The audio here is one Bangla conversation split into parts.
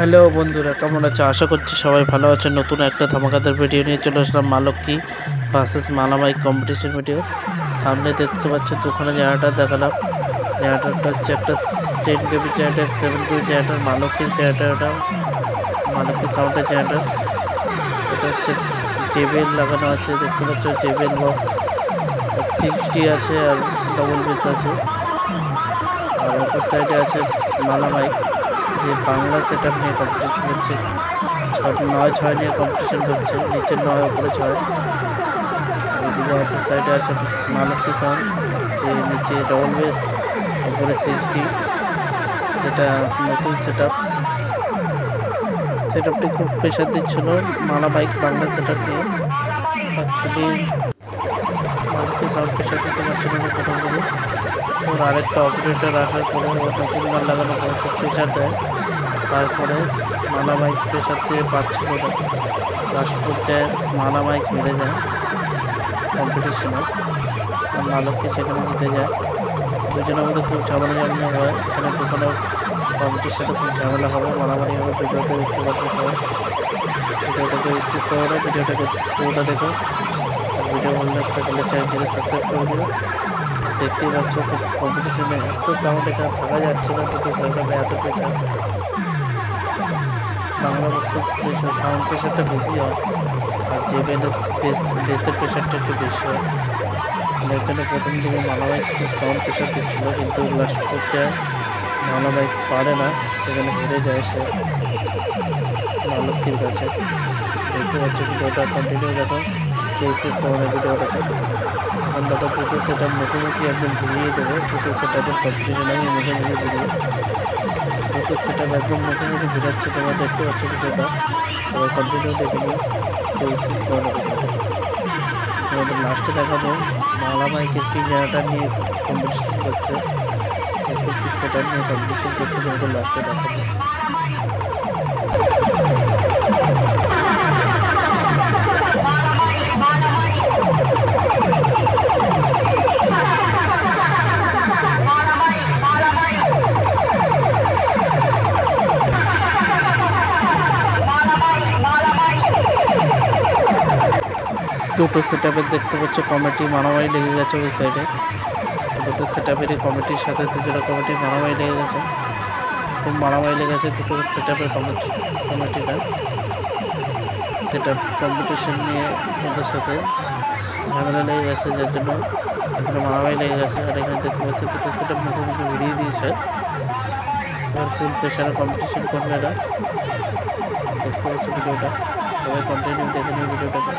হ্যালো বন্ধুরা, কেমন আছো? আশা করছি সবাই ভালো আছে। নতুন একটা ধামাকাদার ভিডিও নিয়ে চলে আসলাম। মা লক্ষ্মী ভার্সেস মালামাই কম্পিটিশন ভিডিও। সামনে দেখতে পাচ্ছ দুখানে জেনারেটার দেখালাম। জেনারেটারটা হচ্ছে একটা 10 কেবি জেনারেটার, 7 কেবি জেনারেটার, মা লক্ষ্মীর জেনারেটার। ওটা মা লক্ষ্মীর সাউন্ডের জেনারেটার। এটা হচ্ছে জেবিএল লাগানো আছে, দেখতে পাচ্ছ জেবিএল বক্স 60 আছে আর ডবল বেস আছে। আর অপর সাইডে আছে মালামাইক, যে বাংলা সেট আপ নিয়ে কম্পিটিশন হচ্ছে। 9-6 নিয়ে কম্পিটিশন করছে, নিচে 9 উপরে 6। এদিকে অপর সাইডে আছে মা লক্ষ্মী সাউন্ড, যে নিচে ডবল বেস উপরে 60, যেটা নতুন সেট আপ। সেট আপটি খুব প্রেশার দিচ্ছিল মালামাইক বাংলা সেট আপ নিয়ে। অ্যাকচুয়ালি মা লক্ষ্মী সাউন্ড প্রেশার দিতে পারছিল না প্রথম দিকে। ওর আরেকটা অপারেটর আসার পরে ওর নতুন গান লাগানোর পরে খুব প্রেশার দেয়। তারপরে মালামাইক প্রেশার দিয়ে পাচ্ছিল না। লাস্ট পর্যায়ে মালামাইক হেরে যায় কম্পিটিশনে, আর মা লক্ষ্মী সেখানে জিতে যায়। দুজনের মধ্যে খুব ঝামেলা হয়। এখানে দুখানে কম্পিটিশনে খুব ঝামেলা হবে, মারামারি হবে। ভিডিওতে দেখতে পাচ্ছ সবাই। ভিডিওটাকে স্কিপ করো না, ভিডিওটাকে পুরোটা দেখো। আর ভিডিও ভালো লাগতে গেলে চ্যানেলটিকে সাবস্ক্রাইব করে দিও। দেখতেই পাচ্ছ খুব কম্পিটিশনে এত সাউন্ড এখানে থাকা যাচ্ছে না, দুটো সেখানে এত প্রেশার। বাংলা বক্সের প্রেশার সাউন্ড প্রেশারটা বেশি হয়, আর জেবিএলের বেসের প্রেশারটা একটু বেশি হয়। এর জন্য প্রথম দিকে মালামাইক খুব সাউন্ড প্রেশার দিচ্ছিল, কিন্তু লাস্ট পর্যায়ে মালামাইক পারে না, সেখানে হেরে যায় সে মা লক্ষ্মীর কাছে। দেখতে পাচ্ছি ভিডিওটা কন্টিনিউ দেখো, বেসিক পাওয়ার ভিডিও দেখো। এখন দেখো দুটো সেট আপ মুখোমুখি একদম ঘুরিয়ে দেবো। দুটো সেট আপের কম্পিটিশন আমি মুখোমুখি ঘুরিয়ে, দুটো সেট আপ একদম মুখোমুখি ঘুরাচ্ছে। তোমরা দেখতে পাচ্ছ ভিডিওটা, সবাই কন্টিনিউ দেখে নিও বেসিক পাওয়ার ভিডিওটা। তোমাদের লাস্টে দেখাবো মালামাইক একটি জেনারেটার নিয়ে কম্পিটিশন করছে, একটি সেট আপ নিয়ে কম্পিটিশন করছে। তোমাদের লাস্টে দেখাবো। দুটো সেট আপের দেখতে পাচ্ছ কমিটি মারামারি লেগে গেছে ওই সাইডে। দুটো সেট আপেরই কমিটির সাথে দুজোড়া কমিটি মারামারি লেগে গেছে, খুব মারামারি লেগেছে দুটো সেট আপের কমিটিটা। সেট আপ কম্পিটিশন নিয়ে ওদের সাথে ঝামেলা লেগে গেছে, যার জন্য এখানে মারামারি লেগে গেছে। আর এখানে দেখতে পাচ্ছি দুটো সেট আপ মুখোমুখি ঘুরিয়ে দিয়েছে। এবার ফুল প্রেশারে কম্পিটিশন করবে এরা। দেখতে পাচ্ছি ভিডিওটা, সবাই কন্টিনিউ দেখে নিই ভিডিওটাকে।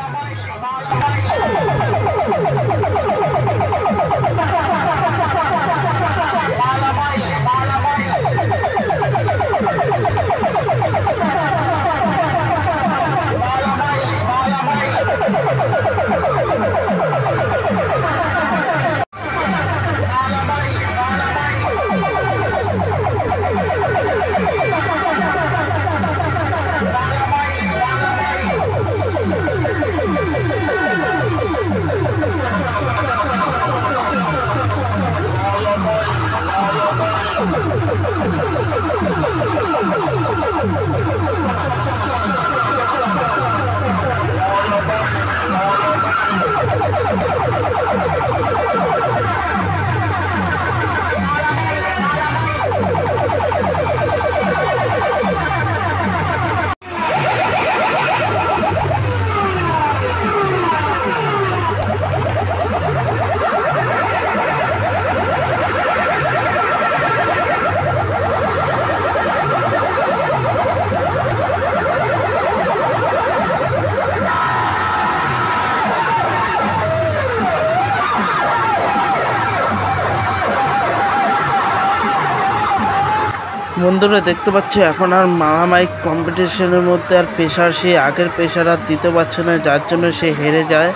বন্ধুরা দেখতে পাচ্ছি এখন আর মালামাইক কম্পিটিশনের মধ্যে আর প্রেশার, সে আগের প্রেশার আর দিতে পারছে না, যার জন্য সে হেরে যায়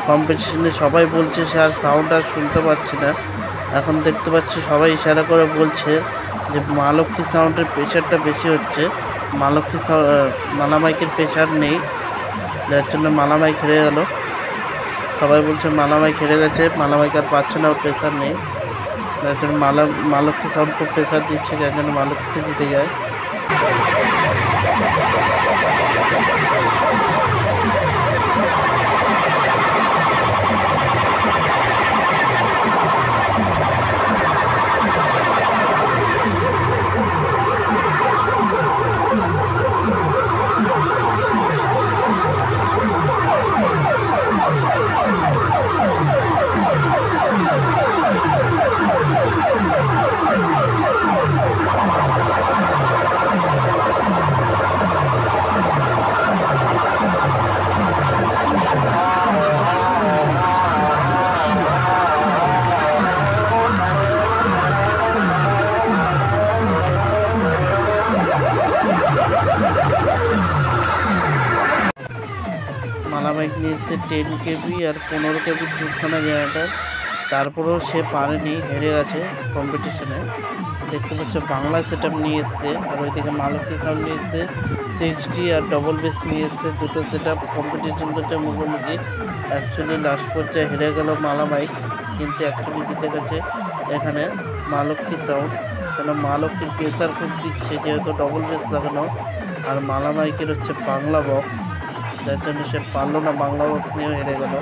কম্পিটিশনে। সবাই বলছে সে আর সাউন্ড আর শুনতে পাচ্ছে না। এখন দেখতে পাচ্ছি সবাই ইশারা করে বলছে যে মা লক্ষ্মী সাউন্ডের প্রেশারটা বেশি হচ্ছে, মালামাইকের প্রেশার নেই, যার জন্য মালামাইক হেরে গেল। সবাই বলছে মালামাইক হেরে গেছে, মালামাইক আর পাচ্ছে না, ওর প্রেশার নেই। যার জন্য মা লক্ষ্মী সাউন্ড খুব প্রেশার দিচ্ছে, যার জন্য মা লক্ষ্মী জিতে যায়। নিয়েছে 10 কেবি আর 15 কেবি দুখানা জেনারেটার, তারপরেও সে পারেনি, হেরে গেছে কম্পিটিশনে। দেখতে পাচ্ছ বাংলা সেট আপ নিয়ে এসছে, আর ওইদিকে মালতী সাউন্ড নিয়ে এসছে 60 আর ডবল বেস নিয়ে এসছে, দুটো সেট আপ কম্পিটিশন করছে মুখোমুখি। অ্যাকচুয়ালি লাস্ট পর্যায়ে হেরে গেল মালা মাইক, কিন্তু অ্যাকচুয়ালি জিতে গেছে এখানে মালতী সাউন্ড। কেন মালতীর প্রেসার খুব দিচ্ছে, যেহেতু ডবল বেস লাগানো, আর মালা মাইকের হচ্ছে বাংলা বক্স, যার জন্য সে পারলো না, বাংলা বক্স নিয়েও হেরে গেল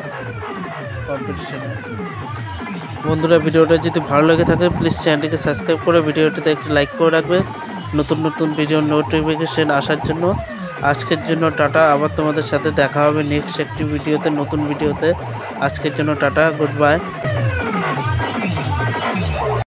কম্পিটিশনে। বন্ধুরা, ভিডিওটা যদি ভালো লেগে থাকে প্লিজ চ্যানেলটিকে সাবস্ক্রাইব করে ভিডিওটিতে একটি লাইক করে রাখবে নতুন নতুন ভিডিও নোটিফিকেশন আসার জন্য। আজকের জন্য টাটা, আবার তোমাদের সাথে দেখা হবে নেক্সট একটি ভিডিওতে, নতুন ভিডিওতে। আজকের জন্য টাটা, গুড বাই।